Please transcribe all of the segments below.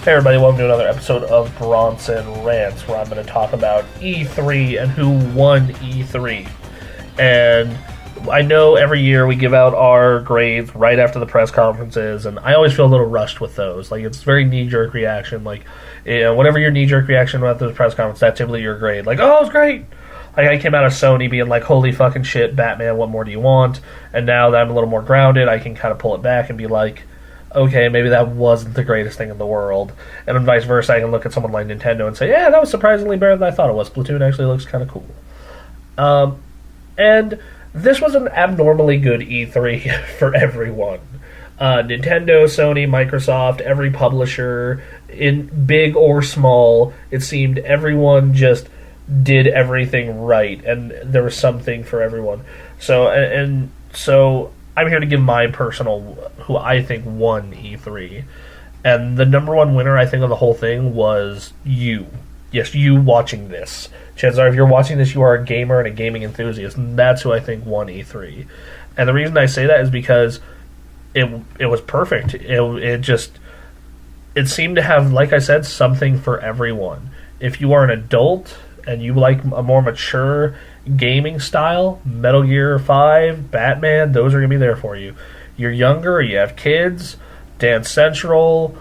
Hey everybody, welcome to another episode of Bronson Rants, where I'm going to talk about E3 and who won E3. And I know every year we give out our grades right after the press conferences, and I always feel a little rushed with those. Like, it's very knee-jerk reaction. Like, whatever your knee-jerk reaction after the press conference, that's typically your grade. Like, oh, it was great! Like, I came out of Sony being like, holy fucking shit, Batman, what more do you want? And now that I'm a little more grounded, I can kind of pull it back and be like, okay, maybe that wasn't the greatest thing in the world. And then vice versa, I can look at someone like Nintendo and say, yeah, that was surprisingly better than I thought it was. Splatoon actually looks kind of cool. And this was an abnormally good E3 for everyone. Nintendo, Sony, Microsoft, every publisher, in big or small, it seemed everyone just did everything right, and there was something for everyone. So I'm here to give my personal, who I think won E3. And the number one winner, I think, of the whole thing was you. Yes, you watching this. Chances are, if you're watching this, you are a gamer and a gaming enthusiast. And that's who I think won E3. And the reason I say that is because it was perfect. It seemed to have, like I said, something for everyone. If you are an adult and you like a more mature gaming style, Metal Gear 5, Batman, those are going to be there for you. You're younger, you have kids, Dance Central,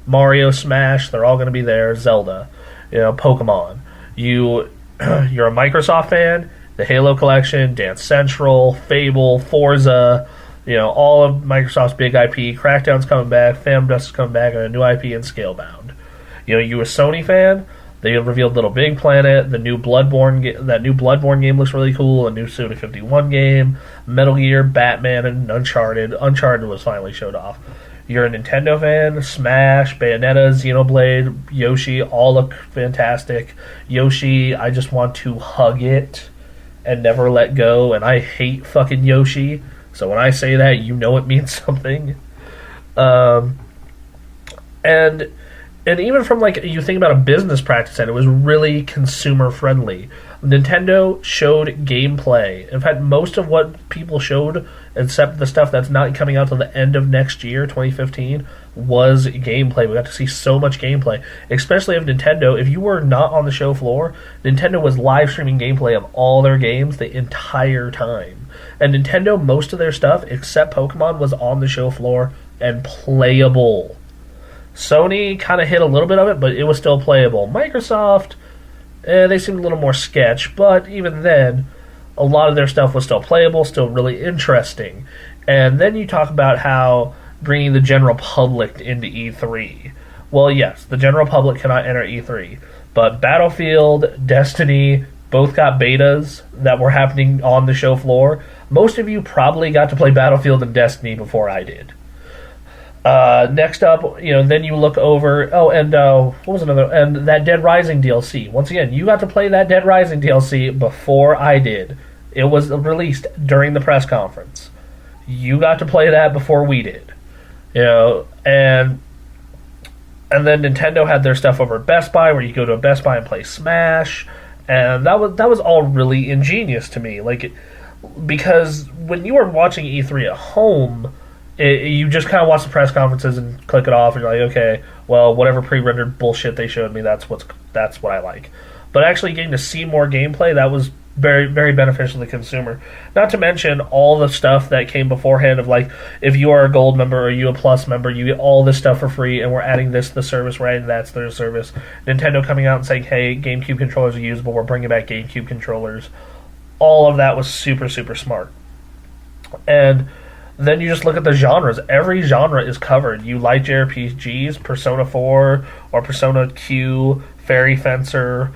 Mario, Smash, they're all going to be there. Zelda, Pokemon. You're a Microsoft fan, the Halo Collection, Dance Central, Fable, Forza, all of Microsoft's big IP. Crackdown's coming back, Phantom Dust is coming back, and a new IP in Scalebound. You a Sony fan, they revealed Little Big Planet, the new Bloodborne. That new Bloodborne game looks really cool. A new Suda 51 game, Metal Gear, Batman, and Uncharted. Uncharted was finally showed off. You're a Nintendo fan, Smash, Bayonetta, Xenoblade, Yoshi, all look fantastic. Yoshi, I just want to hug it and never let go. And I hate fucking Yoshi. So when I say that, it means something. And even from, you think about a business practice end, it was really consumer friendly. Nintendo showed gameplay. In fact, most of what people showed, except the stuff that's not coming out till the end of next year, 2015, was gameplay. We got to see so much gameplay, especially of Nintendo. If you were not on the show floor, Nintendo was live streaming gameplay of all their games the entire time. And Nintendo, most of their stuff, except Pokemon, was on the show floor and playable. Sony kind of hit a little bit of it, but it was still playable. Microsoft, they seemed a little more sketch, but even then, a lot of their stuff was still playable, still really interesting. And then you talk about how bringing the general public into E3. Well, yes, the general public cannot enter E3, but Battlefield, Destiny, both got betas that were happening on the show floor. Most of you probably got to play Battlefield and Destiny before I did. Next up, then you look over. What was another? And that Dead Rising DLC. Once again, you got to play that Dead Rising DLC before I did. It was released during the press conference. You got to play that before we did. And then Nintendo had their stuff over at Best Buy, where you go to a Best Buy and play Smash, and that was all really ingenious to me. Because when you were watching E3 at home, you just kind of watch the press conferences and click it off, and you're like, okay, well, whatever pre-rendered bullshit they showed me, that's what I like. But actually getting to see more gameplay, that was very, very beneficial to the consumer. Not to mention all the stuff that came beforehand of, if you are a gold member or you a plus member, you get all this stuff for free, and we're adding this to the service, we're adding that to their service. Nintendo coming out and saying, hey, GameCube controllers are usable, we're bringing back GameCube controllers. All of that was super, super smart. And then you just look at the genres. Every genre is covered. You like JRPGs, Persona 4 or Persona Q, Fairy Fencer,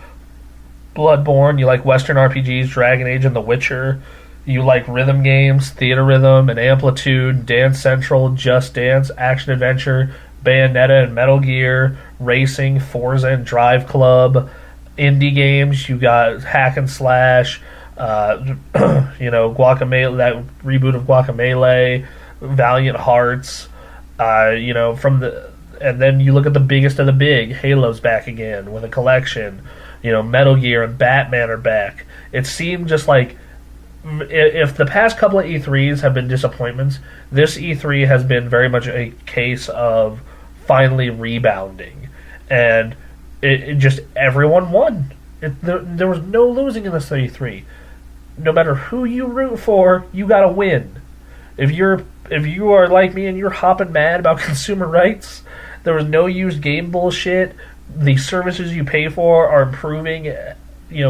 Bloodborne. You like Western RPGs, Dragon Age and The Witcher. You like rhythm games, Theater Rhythm and Amplitude, Dance Central, Just Dance, Action Adventure, Bayonetta and Metal Gear, Racing, Forza and Drive Club. Indie games, you got Hack and Slash, Guacamelee, that reboot of Guacamelee, Valiant Hearts, and then you look at the biggest of the big, Halo's back again with a collection, Metal Gear and Batman are back. It seemed just like if the past couple of E3s have been disappointments, this E3 has been very much a case of finally rebounding, and it just everyone won. There was no losing in this E3. No matter who you root for, you got to win. If you are like me and you're hopping mad about consumer rights, there was no used game bullshit. The services you pay for are improving,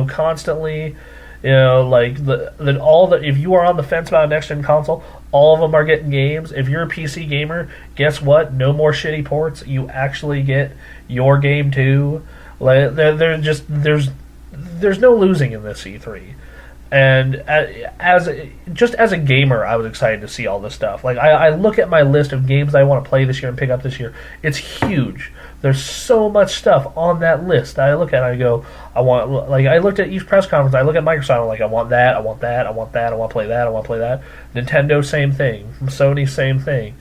constantly. If you are on the fence about a next gen console, all of them are getting games. If you're a PC gamer, guess what? No more shitty ports. You actually get your game too. There's no losing in this E3. And as a gamer, I was excited to see all this stuff. Like I look at my list of games I want to play this year and pick up this year. It's huge. There's so much stuff on that list. I look at it and I go, I looked at each press conference. I look at Microsoft. I'm like, I want that. I want that. I want that. I want to play that. I want to play that. Nintendo, same thing. Sony, same thing.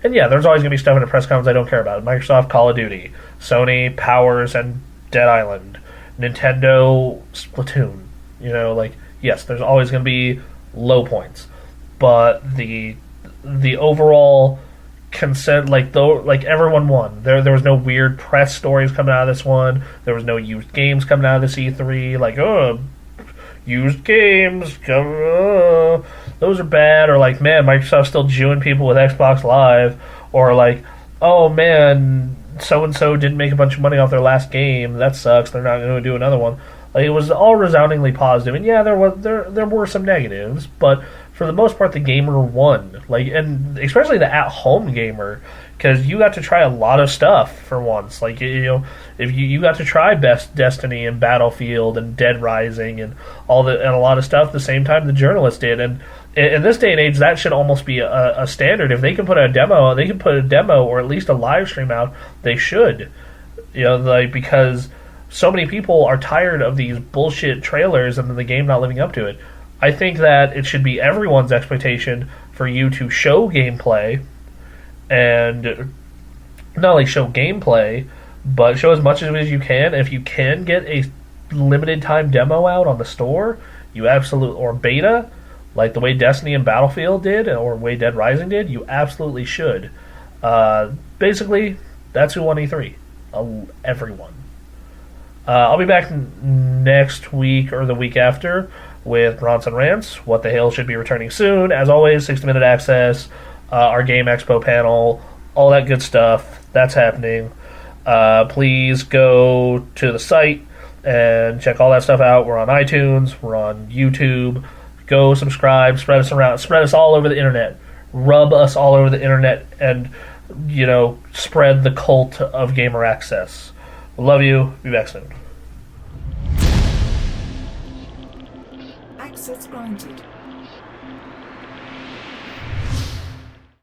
And yeah, there's always going to be stuff in a press conference I don't care about. Microsoft, Call of Duty. Sony, Powers and Dead Island. Nintendo, Splatoon. Yes, there's always going to be low points, but the overall consent, everyone won. There was no weird press stories coming out of this one. There was no used games coming out of this E3. Used games, those are bad. Or man, Microsoft's still jewing people with Xbox Live. Or oh man, so and so didn't make a bunch of money off their last game. That sucks. They're not going to do another one. It was all resoundingly positive, and yeah, there were some negatives, but for the most part, the gamer won. And especially the at-home gamer, because you got to try a lot of stuff for once. If you got to try Best Destiny and Battlefield and Dead Rising and a lot of stuff at the same time the journalists did. And in this day and age, that should almost be a standard. If they can put a demo or at least a live stream out, they should. Because so many people are tired of these bullshit trailers and then the game not living up to it. I think that it should be everyone's expectation for you to show gameplay, and not only show gameplay, but show as much of it as you can. If you can get a limited time demo out on the store, or beta, like the way Destiny and Battlefield did, or the way Dead Rising did, you absolutely should. Basically, that's who won E3. Everyone. I'll be back next week or the week after with Bronson Rants. What the Hell should be returning soon. As always, 60-minute access, our Game Expo panel, all that good stuff. That's happening. Please go to the site and check all that stuff out. We're on iTunes. We're on YouTube. Go subscribe. Spread us around. Spread us all over the internet. Rub us all over the internet and, spread the cult of gamer access. Love you. Be back soon. Access granted.